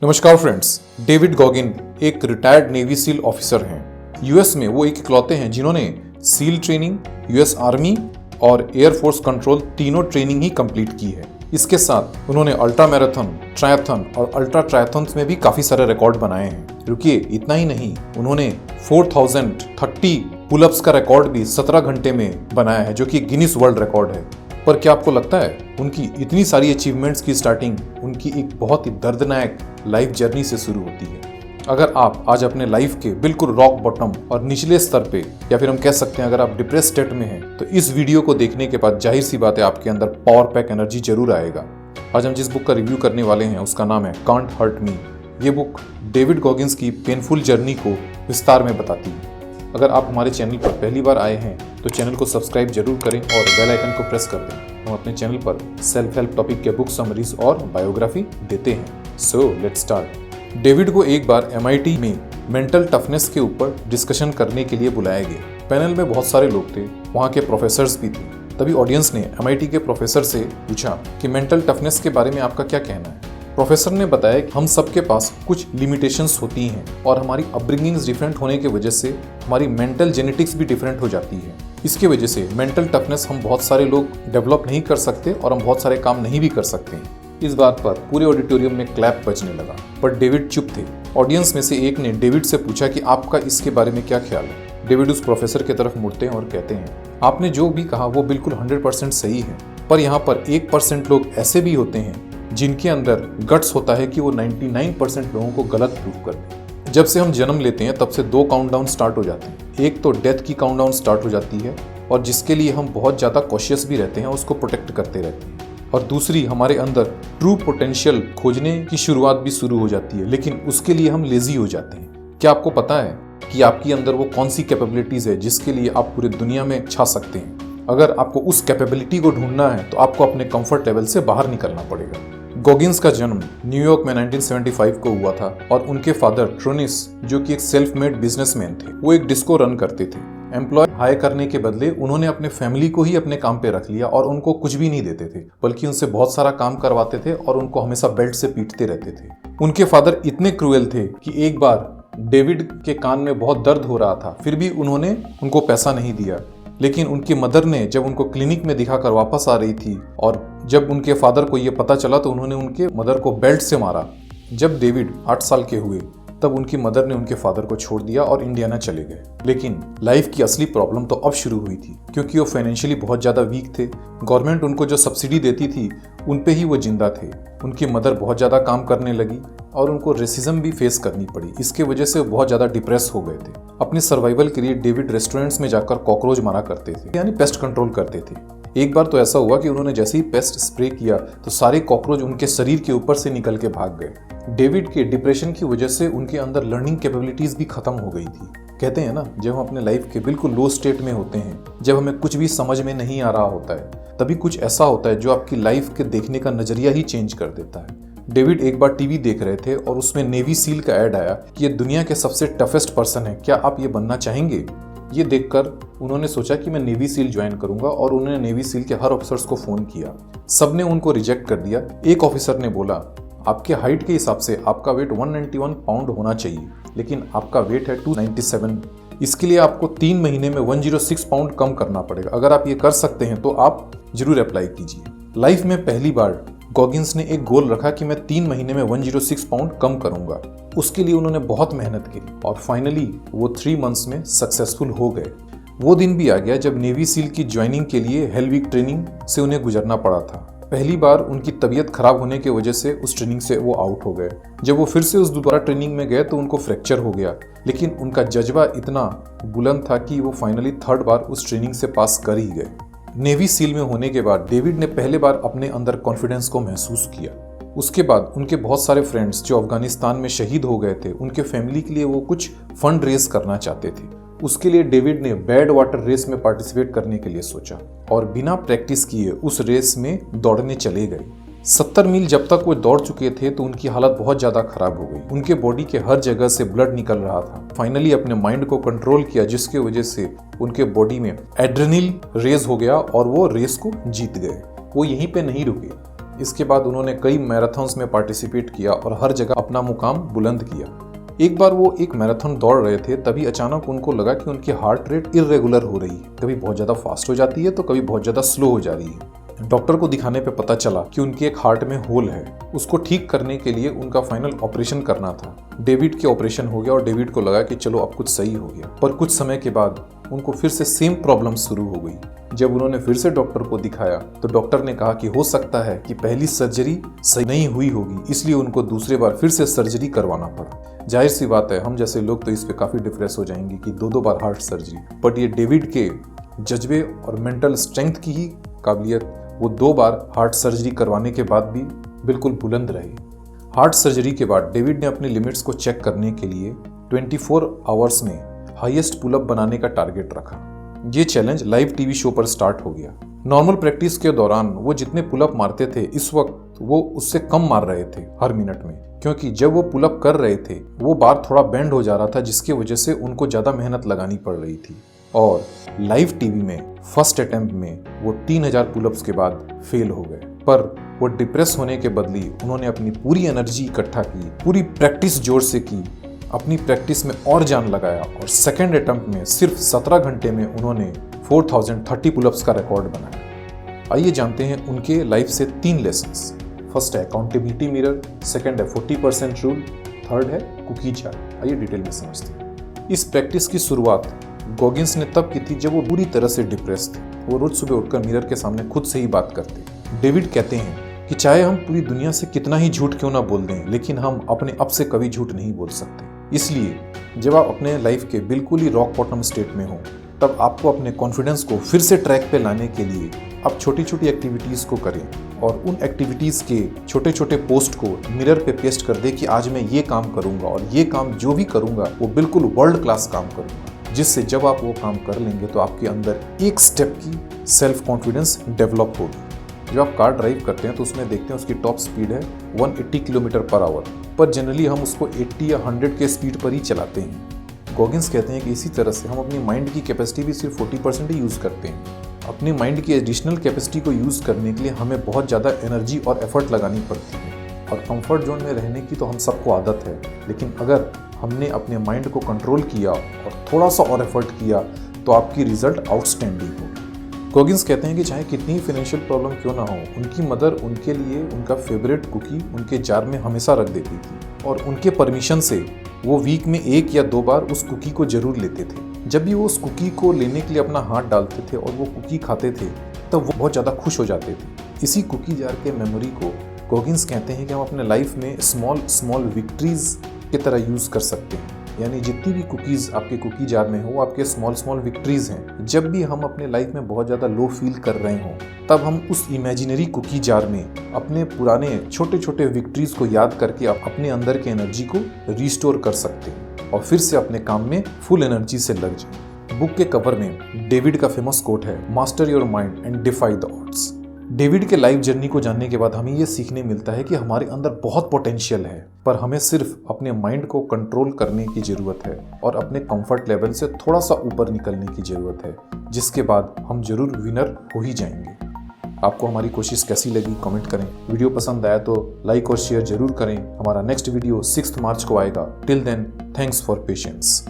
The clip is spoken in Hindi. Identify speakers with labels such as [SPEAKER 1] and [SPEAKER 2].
[SPEAKER 1] नमस्कार फ्रेंड्स, डेविड गॉगिन एक रिटायर्ड नेवी सील ऑफिसर हैं। यूएस में वो एक इकलौते हैं जिन्होंने सील ट्रेनिंग, यूएस आर्मी और एयरफोर्स कंट्रोल तीनों ट्रेनिंग ही कंप्लीट की है। इसके साथ उन्होंने अल्ट्रा मैराथन, ट्रायथन और अल्ट्रा ट्रायथन्स में भी काफी सारे रिकॉर्ड बनाए हैं। रुकिए, इतना ही नहीं, उन्होंने 4030 पुलअप्स का रिकॉर्ड भी 17 घंटे में बनाया है, जो कि गिनीज वर्ल्ड रिकॉर्ड है। पर क्या आपको लगता है उनकी इतनी सारी अचीवमेंट्स की स्टार्टिंग उनकी एक बहुत ही दर्दनाक लाइफ जर्नी से शुरू होती है? अगर आप आज अपने लाइफ के बिल्कुल रॉक बॉटम और निचले स्तर पे, या फिर हम कह सकते हैं अगर आप डिप्रेस स्टेट में हैं, तो इस वीडियो को देखने के बाद जाहिर सी बात है आपके अंदर पावर पैक एनर्जी जरूर आएगा। आज हम जिस बुक का रिव्यू करने वाले हैं उसका नाम है कांट हर्ट मी। ये बुक डेविड गॉगिन्स की पेनफुल जर्नी को विस्तार में बताती है। अगर आप हमारे चैनल पर पहली बार आए हैं तो चैनल को सब्सक्राइब जरूर करें और बेल आइकन को प्रेस कर दें। हम अपने चैनल पर सेल्फ हेल्प टॉपिक के बुक समरीज और बायोग्राफी देते हैं। So let's start. डेविड को एक बार MIT में मेंटल टफनेस के ऊपर डिस्कशन करने के लिए बुलाया गया। पैनल में बहुत सारे लोग थे, वहाँ के प्रोफेसर्स भी थे। तभी ऑडियंस ने MIT के प्रोफेसर से पूछा कि मेंटल टफनेस के बारे में आपका क्या कहना है। प्रोफेसर ने बताया कि हम सबके पास कुछ लिमिटेशंस होती हैं और हमारी अपब्रिंगिंग्स डिफरेंट होने की वजह से हमारी मेंटल जेनेटिक्स भी डिफरेंट हो जाती है। इसके वजह से मेंटल टफनेस हम बहुत सारे लोग डेवलप नहीं कर सकते और हम बहुत सारे काम नहीं भी कर सकते हैं। इस बात पर पूरे ऑडिटोरियम में क्लैप बजने लगा, पर डेविड चुप थे। ऑडियंस में से एक ने डेविड से पूछा कि आपका इसके बारे में क्या ख्याल है। डेविड उस प्रोफेसर की तरफ मुड़ते हैं और कहते हैं, आपने जो भी कहा वो बिल्कुल 100% सही है, पर यहाँ पर 1% लोग ऐसे भी होते हैं जिनके अंदर गट्स होता है कि वो 99% लोगों को गलत प्रूव कर दें। जब से हम जन्म लेते हैं तब से 2 काउंटडाउन स्टार्ट हो जाते हैं। एक तो डेथ की काउंटडाउन स्टार्ट हो जाती है और जिसके लिए हम बहुत ज़्यादा कॉशियस भी रहते हैं, उसको प्रोटेक्ट करते रहते हैं। और दूसरी, हमारे अंदर ट्रू पोटेंशियल खोजने की शुरुआत भी शुरू हो जाती है, लेकिन उसके लिए हम लेजी हो जाते हैं। क्या आपको पता है कि आपके अंदर वो कौन सी कैपेबिलिटीज़ है जिसके लिए आप पूरे दुनिया में छा सकते हैं? अगर आपको उस कैपेबिलिटी को ढूंढना है तो आपको अपने कंफर्ट लेवल से बाहर निकलना पड़ेगा। गॉगिन्स का जन्म न्यूयॉर्क में 1975 को हुआ था और उनके फादर ट्रोनिस, जो कि एक सेल्फ मेड बिजनेसमैन थे, वो एक डिस्को रन करते थे। एम्प्लॉय हायर करने के बदले उन्होंने अपने फैमिली को ही अपने काम पे रख लिया और उनको कुछ भी नहीं देते थे, बल्कि उनसे बहुत सारा काम करवाते थे और उनको हमेशा बेल्ट से पीटते रहते थे। उनके फादर इतने क्रूएल थे कि एक बार डेविड के कान में बहुत दर्द हो रहा था, फिर भी उन्होंने उनको पैसा नहीं दिया। लेकिन उनकी मदर ने जब उनको क्लिनिक में दिखाकर वापस आ रही थी और जब उनके फादर को ये पता चला तो उन्होंने उनके मदर को बेल्ट से मारा। जब डेविड 8 साल के हुए तब उनकी मदर ने उनके फादर को छोड़ दिया और इंडियाना चले गए। लेकिन लाइफ की असली प्रॉब्लम तो अब शुरू हुई थी, क्योंकि वो फाइनेंशियली बहुत ज़्यादा वीक थे। गवर्नमेंट उनको जो सब्सिडी देती थी उन पे ही वो जिंदा थे। उनकी मदर बहुत ज़्यादा काम करने लगी और उनको रेसिज्म भी फेस करनी पड़ी। इसके वजह से वो बहुत ज़्यादा डिप्रेस हो गए थे। अपने सर्वाइवल के लिए डेविड रेस्टोरेंट्स में जाकर कॉकरोच मारा करते थे, यानी पेस्ट कंट्रोल करते थे। एक बार तो ऐसा हुआ कि उन्होंने जैसे ही पेस्ट स्प्रे किया तो सारे कॉकरोच उनके शरीर के ऊपर से निकल के भाग गए। डेविड के डिप्रेशन की वजह से उनके अंदर लर्निंग कैपेबिलिटीज भी खत्म हो गई थी। कहते हैं ना, जब हम अपने लाइफ के बिल्कुल लो स्टेट में होते हैं, जब हमें कुछ भी समझ में नहीं आ रहा होता है, तभी कुछ ऐसा होता है जो आपकी लाइफ के देखने का नजरिया ही चेंज कर देता है। डेविड एक बार टीवी देख रहे थे और उसमें नेवी सील का ऐड आया कि ये दुनिया के सबसे टफेस्ट पर्सन है, क्या आप ये बनना चाहेंगे? ये देखकर उन्होंने सोचा कि मैं नेवी सील ज्वाइन करूंगा और उन्होंने नेवी सील के हर ऑफिसर्स को फोन किया। सबने उनको रिजेक्ट कर दिया। एक ऑफिसर ने बोला, आपके हाइट के हिसाब से आपका वेट 191 पाउंड होना चाहिए, लेकिन आपका वेट है 297। इसके लिए आपको 3 महीने में 106 पाउंड कम करना पड़ेगा। अगर आप ये कर सकते हैं तो आप जरूर अप्लाई कीजिए। लाइफ में पहली बार गॉगिन्स ने एक गोल रखा कि मैं 3 महीने में 106 पाउंड कम करूंगा। उसके लिए उन्होंने बहुत मेहनत की और फाइनली वो 3 मंथ्स में सक्सेसफुल हो गए। वो दिन भी आ गया जब नेवी सील की ज्वाइनिंग के लिए हेल वीक ट्रेनिंग से उन्हें गुजरना पड़ा था। पहली बार उनकी तबीयत खराब होने की वजह से उस ट्रेनिंग से वो आउट हो गए। जब वो फिर से उस दोबारा ट्रेनिंग में गए तो उनको फ्रैक्चर हो गया, लेकिन उनका जज्बा इतना बुलंद था कि वो फाइनली 3rd बार उस ट्रेनिंग से पास कर ही गए। नेवी सील में होने के बाद डेविड ने पहले बार अपने अंदर कॉन्फिडेंस को महसूस किया। उसके बाद उनके बहुत सारे फ्रेंड्स जो अफगानिस्तान में शहीद हो गए थे, उनके फैमिली के लिए वो कुछ फंड रेज करना चाहते थे। उसके लिए डेविड ने बैड वाटर रेस में पार्टिसिपेट करने के लिए सोचा और बिना प्रैक्टिस किए उस रेस में दौड़ने चले गए। 70 मील जब तक वो दौड़ चुके थे तो उनकी हालत बहुत ज़्यादा खराब हो गई। उनके बॉडी के हर जगह से ब्लड निकल रहा था। फाइनली अपने माइंड को कंट्रोल किया, जिसकी वजह से उनके बॉडी में एड्रेनल रेज हो गया और वो रेस को जीत गए। वो यहीं पे नहीं रुके। इसके बाद उन्होंने कई मैराथन्स में पार्टिसिपेट किया और हर जगह अपना मुकाम बुलंद किया। एक बार वो एक मैराथन दौड़ रहे थे, तभी अचानक उनको लगा कि उनकी हार्ट रेट इर्रेगुलर हो रही है, कभी बहुत ज़्यादा फास्ट हो जाती है तो कभी बहुत ज़्यादा स्लो हो जा रही है। डॉक्टर को दिखाने पे पता चला कि उनके एक हार्ट में होल है। उसको ठीक करने के लिए उनका फाइनल ऑपरेशन करना था। डेविड के ऑपरेशन हो गया और डेविड को लगा कि चलो अब कुछ सही हो गया, पर कुछ समय के बाद उनको फिर से सेम प्रॉब्लम शुरू हो गई। जब उन्होंने फिर से डॉक्टर को दिखाया तो डॉक्टर ने कहा कि हो सकता है कि पहली सर्जरी सही नहीं हुई होगी, इसलिए उनको दूसरी बार फिर से सर्जरी करवाना पड़ा। जाहिर सी बात है, हम जैसे लोग तो इस पे काफी डिप्रेस हो जाएंगे कि दो बार हार्ट सर्जरी, बट ये डेविड के जज्बे और मेंटल स्ट्रेंथ की ही काबिलियत, वो 2 बार हार्ट सर्जरी करवाने के बाद भी बिल्कुल बुलंद रहे। हार्ट सर्जरी के बाद डेविड ने अपनी लिमिट्स को चेक करने के लिए 24 आवर्स में हाईएस्ट पुलअप बनाने का टारगेट रखा। ये चैलेंज लाइव टीवी शो पर स्टार्ट हो गया। नॉर्मल प्रैक्टिस के दौरान वो जितने पुलअप मारते थे, इस वक्त वो उससे कम मार रहे थे हर मिनट में, क्योंकि जब वो पुलअप कर रहे थे वो बार थोड़ा बेंड हो जा रहा था, जिसकी वजह से उनको ज्यादा मेहनत लगानी पड़ रही थी। और लाइव टीवी में फर्स्ट अटेम्प्ट में वो 3000 पुलअप्स के बाद फेल हो गए, पर वो डिप्रेस होने के बदले उन्होंने अपनी पूरी एनर्जी इकट्ठा की, पूरी प्रैक्टिस जोर से की, अपनी प्रैक्टिस में और जान लगाया और सेकेंड अटेम्प्ट में सिर्फ 17 घंटे में उन्होंने 4030 पुलअप्स का रिकॉर्ड बनाया। आइए जानते हैं उनके लाइफ से 3 लेसन्स। फर्स्ट है अकाउंटेबिलिटी मिरर, सेकेंड है 40% रूल, थर्ड है कुकी जार। आइए डिटेल में समझते हैं। इस प्रैक्टिस की शुरुआत गॉगिन्स ने तब की थी जब वो पूरी तरह से डिप्रेस थे। वो रोज सुबह उठकर मिरर के सामने खुद से ही बात करते। डेविड कहते हैं कि चाहे हम पूरी दुनिया से कितना ही झूठ क्यों ना बोल दें, लेकिन हम अपने आप से कभी झूठ नहीं बोल सकते। इसलिए जब आप अपने लाइफ के बिल्कुल ही रॉक बॉटम स्टेट में हो, तब आपको अपने कॉन्फिडेंस को फिर से ट्रैक पे लाने के लिए आप छोटी छोटी एक्टिविटीज़ को करें और उन एक्टिविटीज़ के छोटे छोटे पोस्ट को मिरर पे पेस्ट कर दे कि आज मैं ये काम करूंगा और ये काम जो भी करूंगा वो बिल्कुल वर्ल्ड क्लास काम करूंगा, जिससे जब आप वो काम कर लेंगे तो आपके अंदर एक स्टेप की सेल्फ कॉन्फिडेंस डेवलप होगी। जब आप कार ड्राइव करते हैं तो उसमें देखते हैं उसकी टॉप स्पीड है 180 किलोमीटर पर आवर, पर जनरली हम उसको 80 या 100 के स्पीड पर ही चलाते हैं। गॉगिन्स कहते हैं कि इसी तरह से हम अपनी माइंड की कैपेसिटी भी सिर्फ 40% ही यूज़ करते हैं। अपनी माइंड की एडिशनल कैपेसिटी को यूज़ करने के लिए हमें बहुत ज़्यादा एनर्जी और एफर्ट लगानी पड़ती है, और कंफर्ट जोन में रहने की तो हम सबको आदत है, लेकिन अगर हमने अपने माइंड को कंट्रोल किया और थोड़ा सा और एफर्ट किया तो आपकी रिजल्ट आउटस्टैंडिंग होगी। गॉगिन्स कहते हैं कि चाहे कितनी फाइनेंशियल प्रॉब्लम क्यों ना हो, उनकी मदर उनके लिए उनका फेवरेट कुकी उनके जार में हमेशा रख देती थी, और उनके परमिशन से वो वीक में 1 या 2 बार उस कुकी को जरूर लेते थे। जब भी वो उस कुकी को लेने के लिए अपना हाथ डालते थे और वो कुकी खाते थे, तब वो बहुत ज़्यादा खुश हो जाते थे। इसी कुकी जार के मेमोरी को गॉगिन्स कहते हैं कि हम अपने लाइफ में स्मॉल विक्ट्रीज की तरह यूज़ कर सकते हैं। यानी जितनी भी कुकीज़ आपके कुकी जार में हो, आपके स्मॉल विक्ट्रीज हैं। जब भी हम अपने लाइफ में बहुत ज़्यादा लो फील कर रहे हों, तब हम उस इमेजिनरी कुकी जार में अपने पुराने छोटे छोटे विक्ट्रीज को याद करके अपने अंदर के एनर्जी को रिस्टोर कर सकते हैं और फिर से अपने काम में फुल एनर्जी से लग जाए। बुक के कवर में डेविड का फेमस कोट है, master your mind and defy the odds. David के लाइफ जर्नी को जानने के बाद हमें यह सीखने मिलता है कि हमारे अंदर बहुत पोटेंशियल है, पर हमें सिर्फ अपने माइंड को कंट्रोल करने की जरूरत है और अपने कंफर्ट लेवल से थोड़ा सा ऊपर निकलने की जरूरत है, जिसके बाद हम जरूर विनर हो ही जाएंगे। आपको हमारी कोशिश कैसी लगी कमेंट करें। वीडियो पसंद आया तो लाइक और शेयर जरूर करें। हमारा नेक्स्ट वीडियो 6 मार्च को आएगा। Till then, thanks for patience.